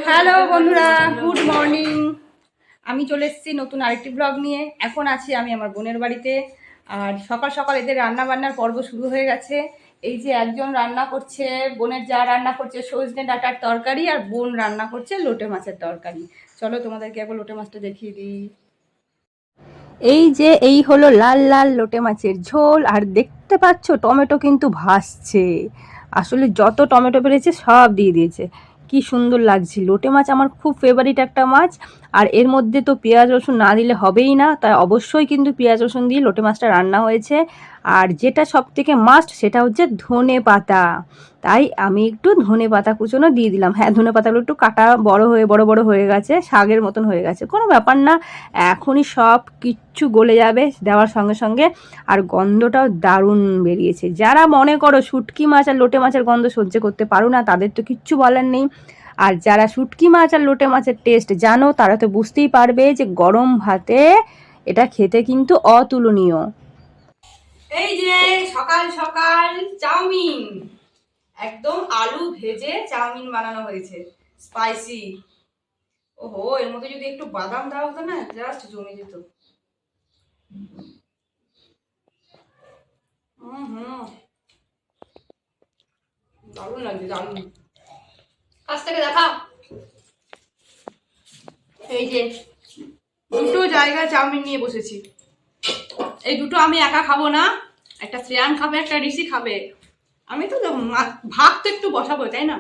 Hello বন্ধুরা, good morning. আমি চলে এসেছি নতুন আরেকটি ব্লগ নিয়ে। এখন আছি আমি আমার বোনের বাড়িতে। আর সকাল সকাল এদের রান্না বান্নার পর্ব শুরু হয়ে গেছে। এই যে একজন রান্না করছে, বোনের যা রান্না করছে সজনে ডাঁটার তরকারি, আর বোন রান্না করছে লোটে মাছের তরকারি। চলো তোমাদেরকে একবার লোটে মাছটা দেখিয়ে দিই। এই হলো লাল লাল লোটে মাছের ঝোল। আর দেখতে পাচ্ছ টমেটো কিন্তু ভাসছে। আসলে যত টমেটো পেরেছে সব দিয়ে দিয়েছে। কি সুন্দর লাগছে। লোটে মাছ আমার খুব ফেভারিট একটা মাছ। আর এর মধ্যে তো পেঁয়াজ রসুন না দিলে হবেই না, তাই অবশ্যই কিন্তু পেঁয়াজ রসুন দিয়ে লোটে মাছটা রান্না হয়েছে। আর যেটা সব থেকে মাস্ট সেটা হচ্ছে ধনে পাতা। তাই আমি একটু ধনে পাতা কুচোনো দিয়ে দিলাম। হ্যাঁ, ধনে পাতাগুলো একটু কাটা বড় বড় হয়ে গেছে, শাকের মতন হয়ে গেছে, কোনো ব্যাপার না। এখনই সব কিচ্ছু গলে যাবে দেওয়ার সঙ্গে সঙ্গে। আর গন্ধটাও দারুণ বেরিয়েছে। যারা মনে করো শুটকি মাছ আর লোটে মাছের গন্ধ সহ্য করতে পারো না, তাদের তো কিচ্ছু বলার নেই। আর যারা শুটকি মাছ আর লোটে মাছের টেস্ট জানো, তারা তো বুঝতেই পারবে যে গরম ভাতে এটা খেতে কিন্তু অতুলনীয়। এই যে সকাল সকাল চাউমিন, একদম আলু ভেজে চাউমিন বানানো হয়েছে, স্পাইসি। ওহো, এর মধ্যে যদি একটু বাদাম দেওয়া হতো না, জাস্ট জমে যেত। দারুণ লাগছে, দারুণ। কাছ থেকে দেখা। এই যে দুটো জায়গায় চাউমিন নিয়ে বসেছি। এই দুটো আমি একা খাবো না, একটা শ্রেয়ান খাবে, একটা ঋষি খাবে। আমি তো ভাগ তো একটু বসাবো, তাই না?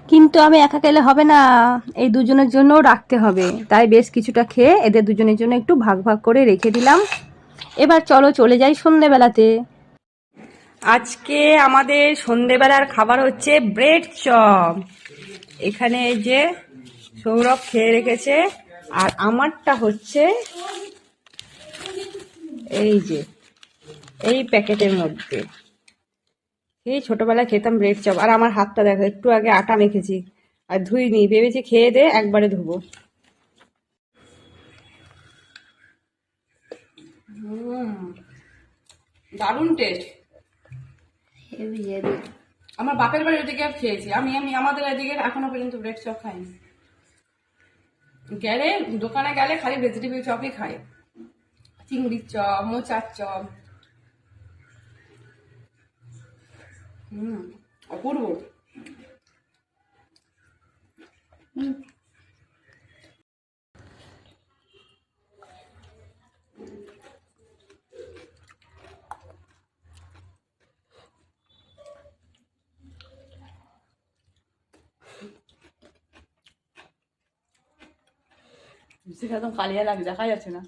কিন্তু আমি একা খেলে হবে না, এই দুজনের জন্যও রাখতে হবে। তাই বেশ কিছুটা খেয়ে এদের দুজনের জন্য একটু ভাগ ভাগ করে রেখে দিলাম। এবার চলো চলে যাই সন্ধেবেলাতে। আজকে আমাদের সন্ধেবেলার খাবার হচ্ছে ব্রেড চপ। এখানে এই যে সৌরভ খেয়ে রেখেছে, আর আমারটা হচ্ছে এই যে এই প্যাকেটের মধ্যে। এই ছোটবেলায় খেতাম ব্রেড চপ। আর আমার হাতটা দেখো, একটু আগে আটা মেখেছি আর ধুইনি, ভেবেছি খেয়ে দে একবারে ধুবো। দারুণ টেস্ট। আমার বাপের বাড়ির ওদিকে খেয়েছি আমি আমি আমাদের এদিকে এখনো পর্যন্ত ব্রেড চপ খাইনি। গেলে দোকানে গেলে খালি ভেজিটেবিল চপই খাই, চিংড়ির চপ, মোচার চপ। অপূর্ব। একদম কালিয়া লাগে, দেখা যাচ্ছে না।